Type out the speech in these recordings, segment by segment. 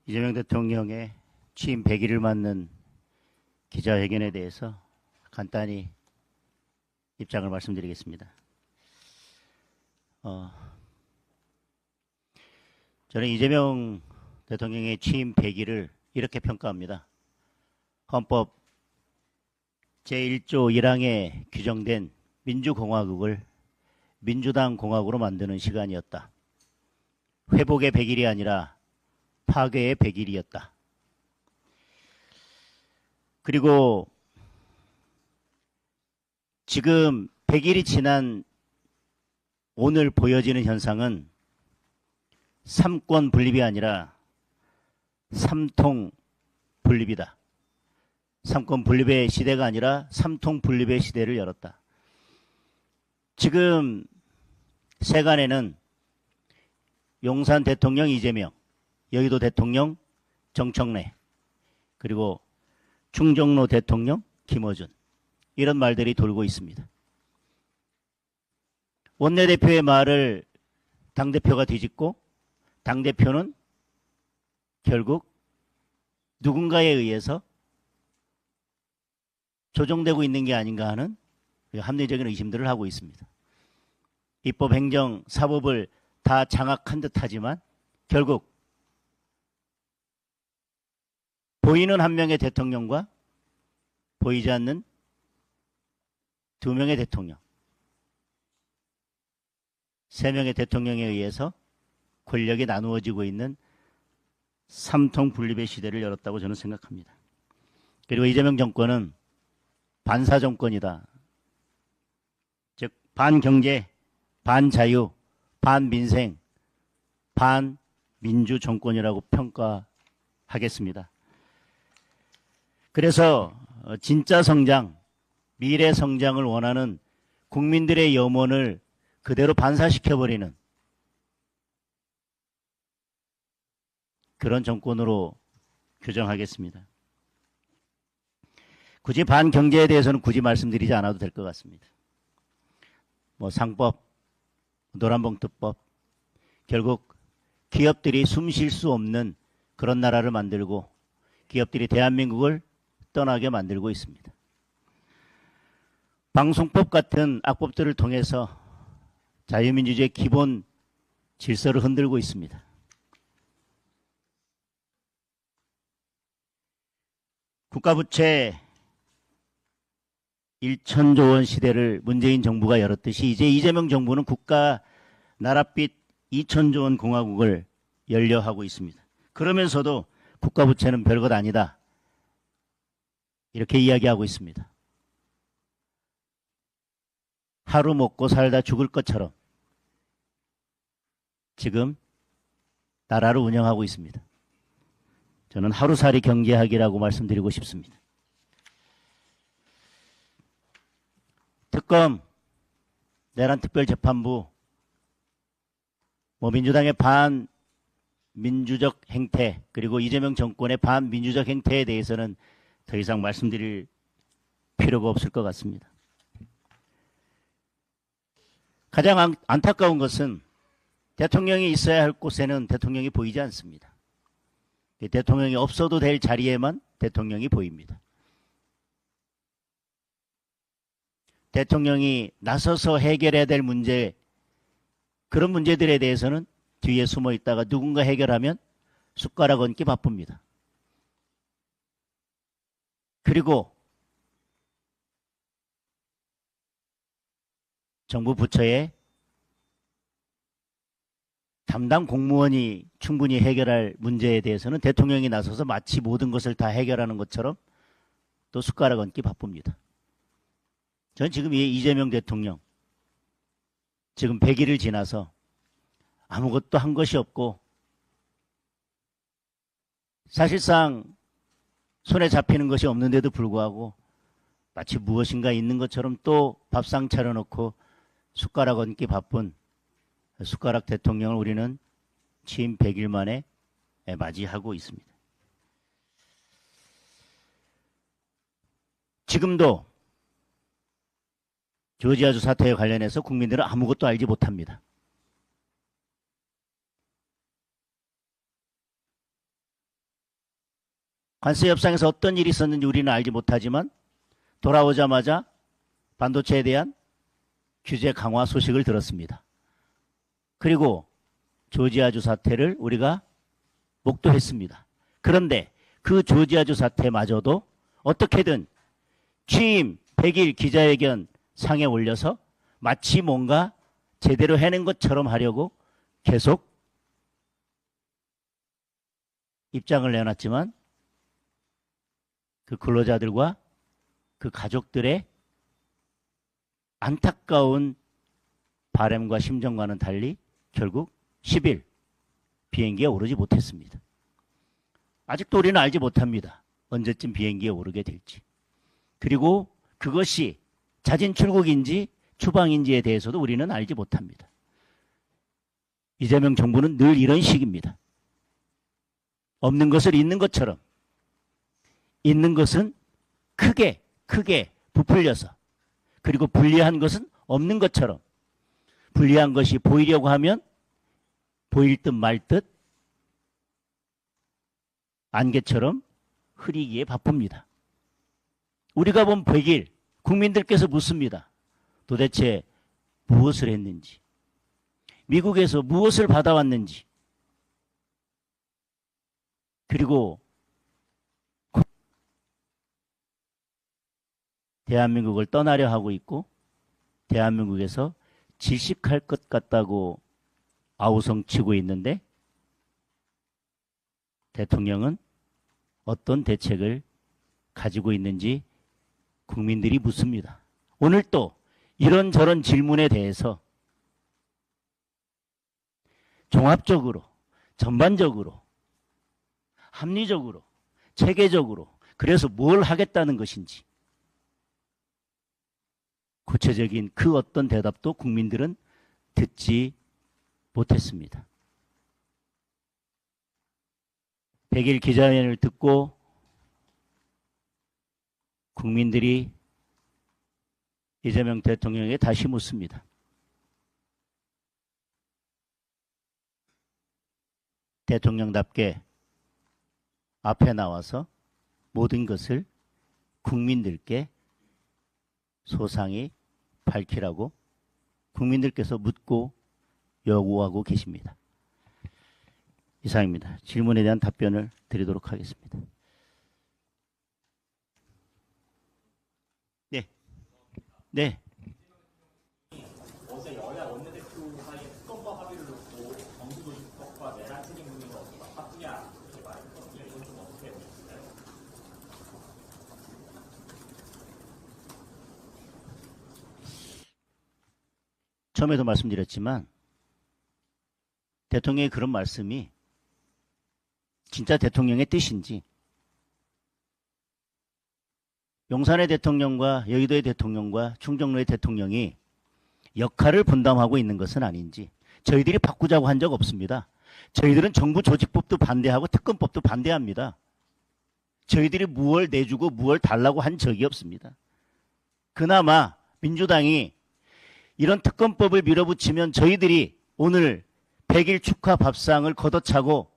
이재명 대통령의 취임 100일을 맞는 기자회견에 대해서 간단히 입장을 말씀드리겠습니다. 저는 이재명 대통령의 취임 100일을 이렇게 평가합니다. 헌법 제1조 1항에 규정된 민주공화국을 민주당 공화국으로 만드는 시간이었다. 회복의 100일이 아니라 파괴의 100일이었다. 그리고 지금 100일이 지난 오늘 보여지는 현상은 삼권 분립이 아니라 삼통 분립이다. 삼권 분립의 시대가 아니라 삼통 분립의 시대를 열었다. 지금 세간에는 용산 대통령 이재명, 여의도 대통령 정청래, 그리고 충정로 대통령 김어준, 이런 말들이 돌고 있습니다. 원내대표의 말을 당대표가 뒤집고 당대표는 결국 누군가에 의해서 조종되고 있는 게 아닌가 하는 합리적인 의심들을 하고 있습니다. 입법, 행정, 사법을 다 장악한 듯하지만 결국 보이는 한 명의 대통령과 보이지 않는 두 명의 대통령, 세 명의 대통령에 의해서 권력이 나누어지고 있는 삼통 분립의 시대를 열었다고 저는 생각합니다. 그리고 이재명 정권은 반사 정권이다. 즉 반경제, 반자유, 반민생, 반민주 정권이라고 평가하겠습니다. 그래서 진짜 성장, 미래 성장을 원하는 국민들의 염원을 그대로 반사시켜버리는 그런 정권으로 규정하겠습니다. 굳이 반경제에 대해서는 굳이 말씀드리지 않아도 될 것 같습니다. 상법, 노란봉투법, 결국 기업들이 숨 쉴 수 없는 그런 나라를 만들고 기업들이 대한민국을 떠나게 만들고 있습니다. 방송법 같은 악법들을 통해서 자유민주주의의 기본 질서를 흔들고 있습니다. 국가부채 1천조 원 시대를 문재인 정부가 열었듯이 이제 이재명 정부는 국가 나랏빚 2천조 원 공화국을 열려하고 있습니다. 그러면서도 국가부채는 별것 아니다, 이렇게 이야기하고 있습니다. 하루 먹고 살다 죽을 것처럼 지금 나라를 운영하고 있습니다. 저는 하루살이 경제학이라고 말씀드리고 싶습니다. 특검, 내란 특별재판부, 민주당의 반민주적 행태, 그리고 이재명 정권의 반민주적 행태에 대해서는 더 이상 말씀드릴 필요가 없을 것 같습니다. 가장 안타까운 것은 대통령이 있어야 할 곳에는 대통령이 보이지 않습니다. 대통령이 없어도 될 자리에만 대통령이 보입니다. 대통령이 나서서 해결해야 될 문제, 그런 문제들에 대해서는 뒤에 숨어 있다가 누군가 해결하면 숟가락 얹기 바쁩니다. 그리고 정부 부처의 담당 공무원이 충분히 해결할 문제에 대해서는 대통령이 나서서 마치 모든 것을 다 해결하는 것처럼 또 숟가락 얹기 바쁩니다. 저는 지금 이재명 대통령 지금 100일을 지나서 아무것도 한 것이 없고 사실상 손에 잡히는 것이 없는데도 불구하고 마치 무엇인가 있는 것처럼 또 밥상 차려놓고 숟가락 얹기 바쁜 숟가락 대통령을 우리는 취임 100일 만에 맞이하고 있습니다. 지금도 조지아주 사태에 관련해서 국민들은 아무것도 알지 못합니다. 관세 협상에서 어떤 일이 있었는지 우리는 알지 못하지만 돌아오자마자 반도체에 대한 규제 강화 소식을 들었습니다. 그리고 조지아주 사태를 우리가 목도했습니다. 그런데 그 조지아주 사태마저도 어떻게든 취임 100일 기자회견 상에 올려서 마치 뭔가 제대로 해낸 것처럼 하려고 계속 입장을 내놨지만 그 근로자들과 그 가족들의 안타까운 바람과 심정과는 달리 결국 10일 비행기에 오르지 못했습니다. 아직도 우리는 알지 못합니다. 언제쯤 비행기에 오르게 될지. 그리고 그것이 자진 출국인지 추방인지에 대해서도 우리는 알지 못합니다. 이재명 정부는 늘 이런 식입니다. 없는 것을 있는 것처럼, 있는 것은 크게 부풀려서, 그리고 불리한 것은 없는 것처럼, 불리한 것이 보이려고 하면 보일 듯 말 듯 안개처럼 흐리기에 바쁩니다. 우리가 본 100일 국민들께서 묻습니다. 도대체 무엇을 했는지, 미국에서 무엇을 받아왔는지, 그리고 대한민국을 떠나려 하고 있고 대한민국에서 질식할 것 같다고 아우성치고 있는데 대통령은 어떤 대책을 가지고 있는지 국민들이 묻습니다. 오늘 또 이런저런 질문에 대해서 종합적으로, 전반적으로, 합리적으로, 체계적으로 그래서 뭘 하겠다는 것인지 구체적인 그 어떤 대답도 국민들은 듣지 못했습니다. 100일 기자회견을 듣고 국민들이 이재명 대통령에게 다시 묻습니다. 대통령답게 앞에 나와서 모든 것을 국민들께 소상히 밝히라고 국민들께서 묻고 요구하고 계십니다. 이상입니다. 질문에 대한 답변을 드리도록 하겠습니다. 네. 네. 어제 여야 원내대표 사이에 특검과 합의를 놓고 정부조직법과 내란 책임 문제가 어디가 바쁘냐 이렇게 말했거든요. 이건 좀 어떻게 보셨어요? 처음에도 말씀드렸지만 대통령의 그런 말씀이 진짜 대통령의 뜻인지 용산의 대통령과 여의도의 대통령과 충정로의 대통령이 역할을 분담하고 있는 것은 아닌지 저희들이 바꾸자고 한 적 없습니다. 저희들은 정부 조직법도 반대하고 특검법도 반대합니다. 저희들이 무엇을 내주고 무엇을 달라고 한 적이 없습니다. 그나마 민주당이 이런 특검법을 밀어붙이면 저희들이 오늘 100일 축하 밥상을 걷어차고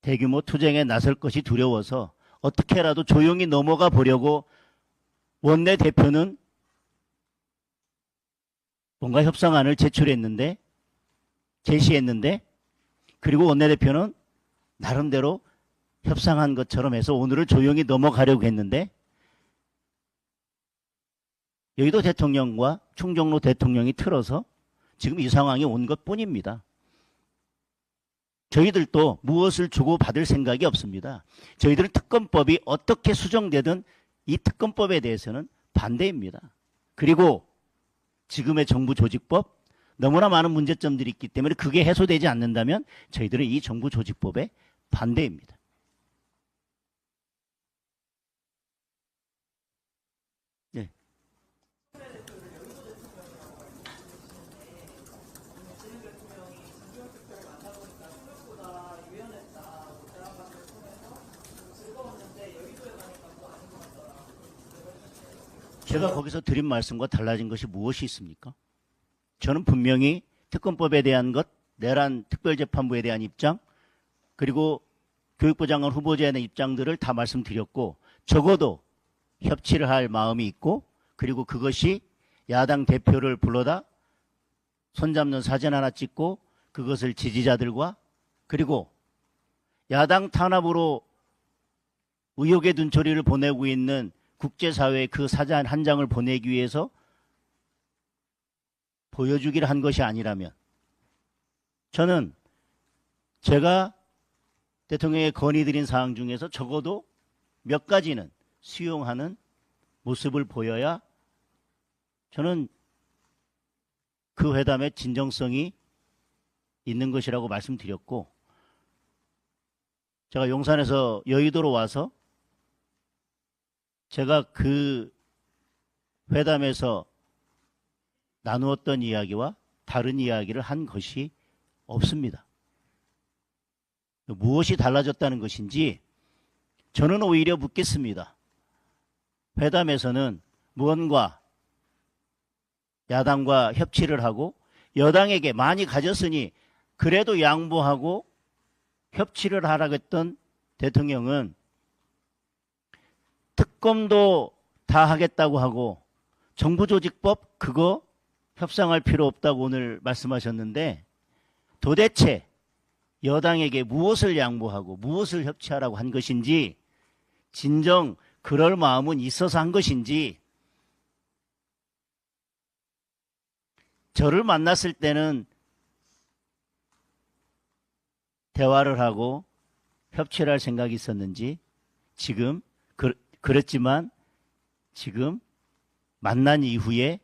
대규모 투쟁에 나설 것이 두려워서 어떻게라도 조용히 넘어가 보려고 원내대표는 뭔가 협상안을 제시했는데 그리고 원내대표는 나름대로 협상한 것처럼 해서 오늘을 조용히 넘어가려고 했는데 여의도 대통령과 충정로 대통령이 틀어서 지금 이 상황이 온 것뿐입니다. 저희들도 무엇을 주고받을 생각이 없습니다. 저희들은 특검법이 어떻게 수정되든 이 특검법에 대해서는 반대입니다. 그리고 지금의 정부 조직법 너무나 많은 문제점들이 있기 때문에 그게 해소되지 않는다면 저희들은 이 정부 조직법에 반대입니다. 네. 제가 거기서 드린 말씀과 달라진 것이 무엇이 있습니까? 저는 분명히 특검법에 대한 것, 내란 특별재판부에 대한 입장, 그리고 교육부 장관 후보자의 입장들을 다 말씀드렸고 적어도 협치를 할 마음이 있고 그리고 그것이 야당 대표를 불러다 손잡는 사진 하나 찍고 그것을 지지자들과 그리고 야당 탄압으로 의혹의 눈초리를 보내고 있는 국제사회에 그 사진 한 장을 보내기 위해서 보여주기를 한 것이 아니라면 저는 제가 대통령에 건의드린 사항 중에서 적어도 몇 가지는 수용하는 모습을 보여야 저는 그 회담의 진정성이 있는 것이라고 말씀드렸고 제가 용산에서 여의도로 와서 제가 그 회담에서 나누었던 이야기와 다른 이야기를 한 것이 없습니다. 무엇이 달라졌다는 것인지 저는 오히려 묻겠습니다. 회담에서는 무언가 야당과 협치를 하고 여당에게 많이 가졌으니 그래도 양보하고 협치를 하라고 했던 대통령은 특검도 다 하겠다고 하고 정부조직법 그거 협상할 필요 없다고 오늘 말씀하셨는데 도대체 여당에게 무엇을 양보하고 무엇을 협치하라고 한 것인지 진정 그럴 마음은 있어서 한 것인지 저를 만났을 때는 대화를 하고 협치를 할 생각이 있었는지 지금 그랬지만 지금 만난 이후에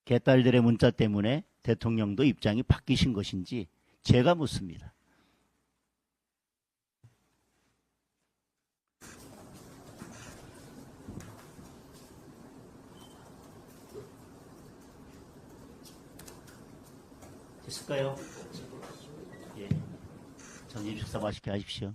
개딸들의 문자 때문에 대통령도 입장이 바뀌신 것인지 제가 묻습니다. 됐을까요? 예. 점심 식사 맛있게 하십시오.